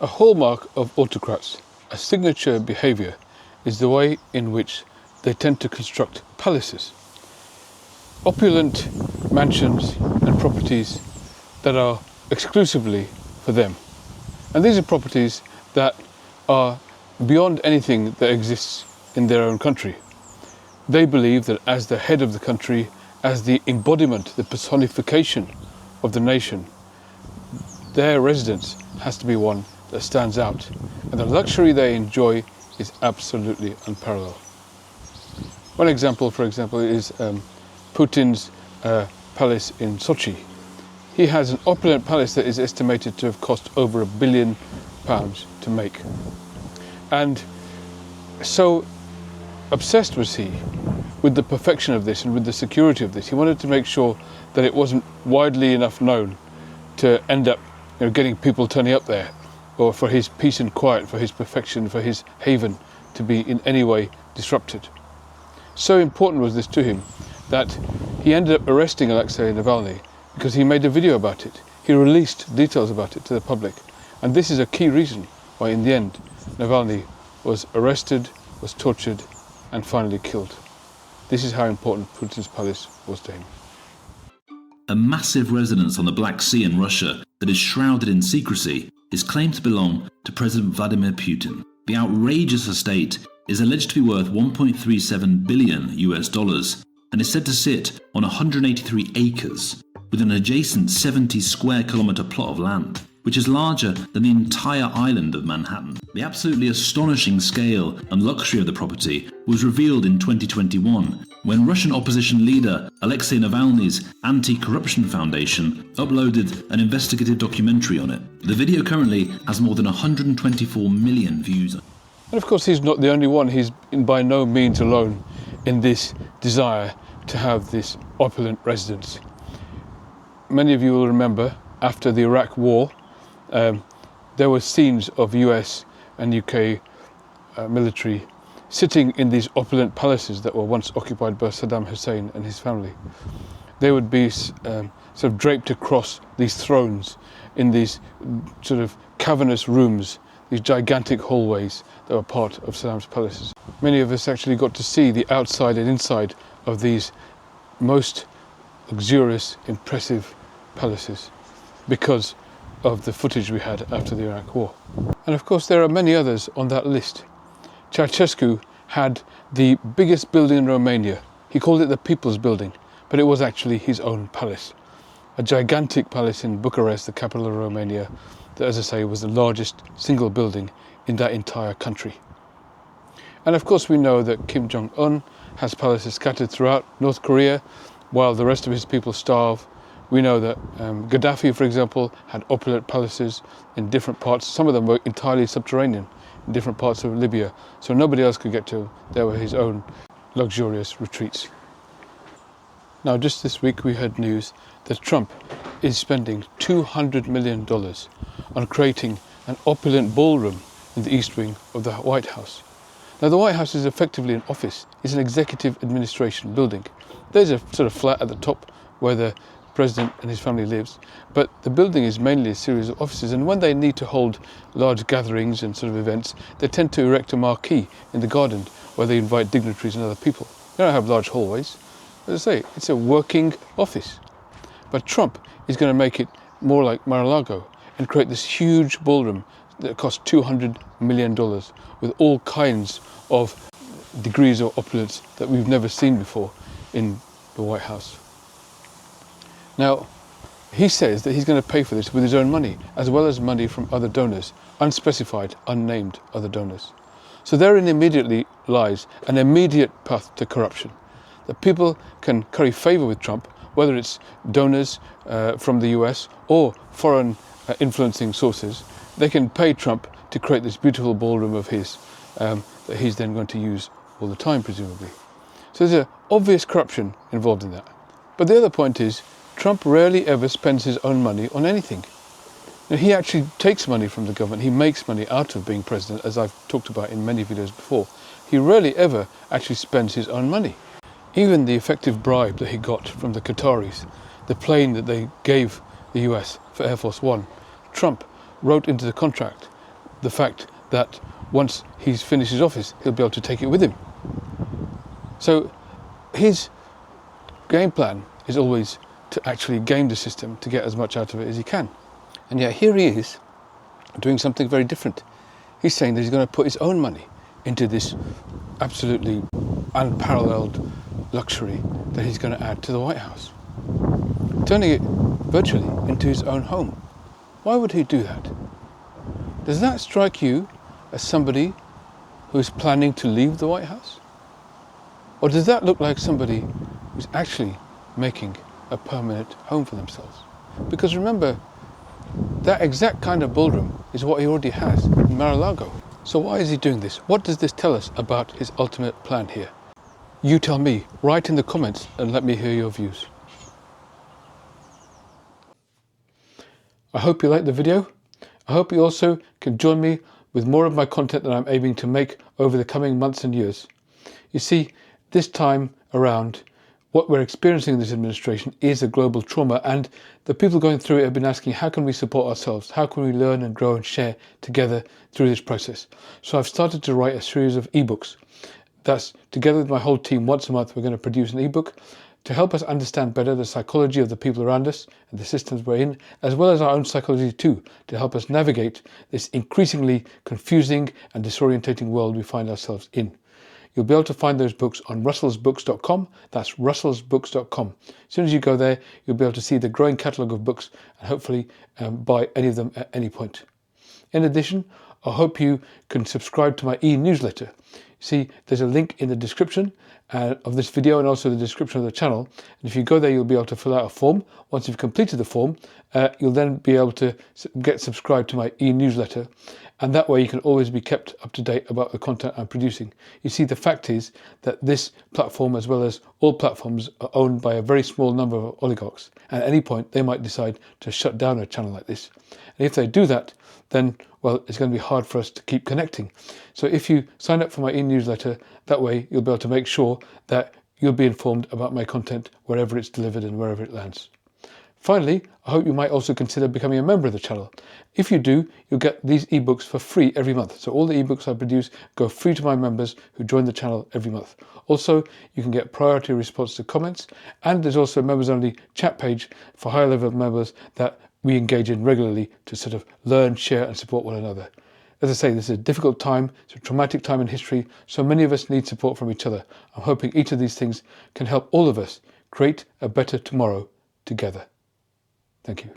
A hallmark of autocrats, a signature behaviour, is the way in which they tend to construct palaces. Opulent mansions and properties that are exclusively for them. And these are properties that are beyond anything that exists in their own country. They believe that as the head of the country, as the embodiment, the personification of the nation, their residence has to be one that stands out. And the luxury they enjoy is absolutely unparalleled. One example, for example, is Putin's palace in Sochi. He has an opulent palace that is estimated to have cost over £1 billion to make. And so obsessed was he with the perfection of this and with the security of this. He wanted to make sure that it wasn't widely enough known to end up getting people turning up there, or for his peace and quiet, for his perfection, for his haven to be in any way disrupted. So important was this to him that he ended up arresting Alexei Navalny because he made a video about it. He released details about it to the public. And this is a key reason why in the end Navalny was arrested, was tortured and finally killed. This is how important Putin's palace was to him. A massive residence on the Black Sea in Russia that is shrouded in secrecy is claimed to belong to President Vladimir Putin. The outrageous estate is alleged to be worth $1.37 billion and is said to sit on 183 acres with an adjacent 70 square kilometre plot of land, which is larger than the entire island of Manhattan. The absolutely astonishing scale and luxury of the property was revealed in 2021 when Russian opposition leader Alexei Navalny's Anti-Corruption Foundation uploaded an investigative documentary on it. The video currently has more than 124 million views. And of course he's not the only one. He's by no means alone in this desire to have this opulent residence. Many of you will remember after the Iraq War, there were scenes of US and UK military sitting in these opulent palaces that were once occupied by Saddam Hussein and his family. They would be sort of draped across these thrones in these sort of cavernous rooms, these gigantic hallways that were part of Saddam's palaces. Many of us actually got to see the outside and inside of these most luxurious, impressive palaces because of the footage we had after the Iraq War. And of course there are many others on that list. Ceausescu had the biggest building in Romania. He called it the People's Building, but it was actually his own palace. A gigantic palace in Bucharest, the capital of Romania, that, as I say, was the largest single building in that entire country. And of course we know that Kim Jong-un has palaces scattered throughout North Korea, while the rest of his people starve. We know that Gaddafi, for example, had opulent palaces in different parts. Some of them were entirely subterranean in different parts of Libya, so nobody else could get to them. There were his own luxurious retreats. Now, just this week we heard news that Trump is spending $200 million on creating an opulent ballroom in the East Wing of the White House. Now, the White House is effectively an office. It's an executive administration building. There's a sort of flat at the top where the president and his family lives, but the building is mainly a series of offices, and when they need to hold large gatherings and sort of events, they tend to erect a marquee in the garden where they invite dignitaries and other people. They don't have large hallways. As I say, it's a working office. But Trump is going to make it more like Mar-a-Lago and create this huge ballroom that costs $200 million with all kinds of degrees of opulence that we've never seen before in the White House. Now, he says that he's going to pay for this with his own money, as well as money from other donors, unspecified, unnamed other donors. So therein immediately lies an immediate path to corruption. That people can curry favour with Trump, whether it's donors from the US or foreign influencing sources. They can pay Trump to create this beautiful ballroom of his that he's then going to use all the time, presumably. So there's an obvious corruption involved in that. But the other point is, Trump rarely ever spends his own money on anything. Now, he actually takes money from the government. He makes money out of being president, as I've talked about in many videos before. He rarely ever actually spends his own money. Even the effective bribe that he got from the Qataris, the plane that they gave the US for Air Force One, Trump wrote into the contract the fact that once he's finished his office, he'll be able to take it with him. So his game plan is always to actually game the system to get as much out of it as he can. And yet here he is doing something very different. He's saying that he's going to put his own money into this absolutely unparalleled luxury that he's going to add to the White House, turning it virtually into his own home. Why would he do that? Does that strike you as somebody who is planning to leave the White House? Or does that look like somebody who's actually making a permanent home for themselves? Because remember, that exact kind of ballroom is what he already has in Mar-a-Lago. So why is he doing this? What does this tell us about his ultimate plan here? You tell me, write in the comments and let me hear your views. I hope you liked the video. I hope you also can join me with more of my content that I'm aiming to make over the coming months and years. You see, this time around, what we're experiencing in this administration is a global trauma, and the people going through it have been asking, how can we support ourselves? How can we learn and grow and share together through this process? So I've started to write a series of ebooks. That's, together with my whole team, once a month we're going to produce an ebook to help us understand better the psychology of the people around us and the systems we're in, as well as our own psychology too, to help us navigate this increasingly confusing and disorientating world we find ourselves in. You'll be able to find those books on russellsbooks.com. That's russellsbooks.com. As soon as you go there, you'll be able to see the growing catalogue of books and hopefully buy any of them at any point. In addition, I hope you can subscribe to my e-newsletter. See, there's a link in the description of this video and also the description of the channel. And if you go there, you'll be able to fill out a form. Once you've completed the form, you'll then be able to get subscribed to my e-newsletter. And that way you can always be kept up to date about the content I'm producing. You see, the fact is that this platform, as well as all platforms, are owned by a very small number of oligarchs. And at any point, they might decide to shut down a channel like this. And if they do that, then, well, it's going to be hard for us to keep connecting. So if you sign up for my e-newsletter, that way you'll be able to make sure that you'll be informed about my content wherever it's delivered and wherever it lands. Finally, I hope you might also consider becoming a member of the channel. If you do, you'll get these ebooks for free every month. So all the ebooks I produce go free to my members who join the channel every month. Also, you can get priority response to comments, and there's also a members-only chat page for higher-level members that we engage in regularly to sort of learn, share, and support one another. As I say, this is a difficult time, it's a traumatic time in history, so many of us need support from each other. I'm hoping each of these things can help all of us create a better tomorrow together. Thank you.